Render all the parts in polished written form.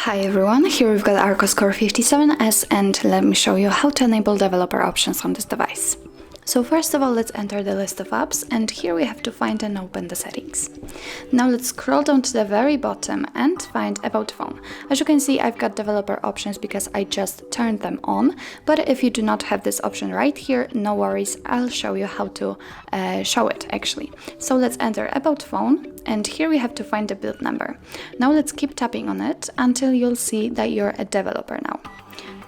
Hi everyone, here we've got Arcos Core 57S and let me show you how to enable developer options on this device. So first of all, let's enter the list of apps and here we have to find and open the settings. Now let's scroll down to the very bottom and find About Phone. As you can see, I've got developer options because I just turned them on, but if you do not have this option right here, no worries, I'll show you how to show it actually. So let's enter About Phone and here we have to find the build number. Now let's keep tapping on it until you'll see that you're a developer now.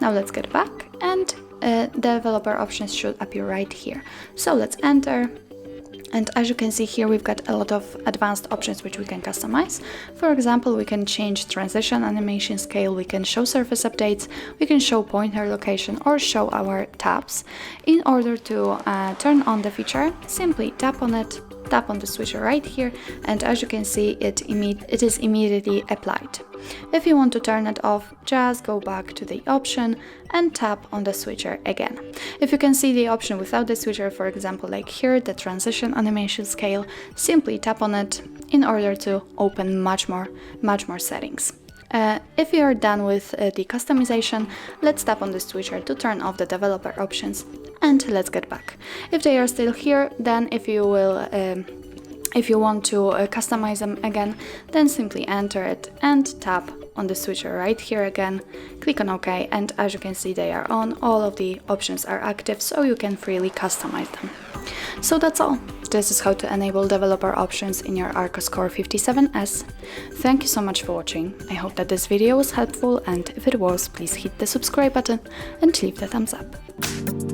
Now let's get back and developer options should appear right here. So let's enter, and as you can see here we've got a lot of advanced options which we can customize. For example, we can change transition animation scale, we can show surface updates, we can show pointer location or show our tabs. In order to turn on the feature, simply tap on it, tap on the switcher right here, and as you can see it is immediately applied. If you want to turn it off, just go back to the option and tap on the switcher again. If you can see the option without the switcher, for example like here, the transition animation scale, simply tap on it in order to open much more settings. If you are done with the customization, let's tap on the switcher to turn off the developer options and let's get back. If they are still here, then if you want to customize them again, then simply enter it and tap on the switcher right here again, click on OK, and as you can see they are on, all of the options are active, so you can freely customize them. So that's all. This is how to enable developer options in your Arcos Core 57S. Thank you so much for watching. I hope that this video was helpful, and if it was, please hit the subscribe button and leave the thumbs up.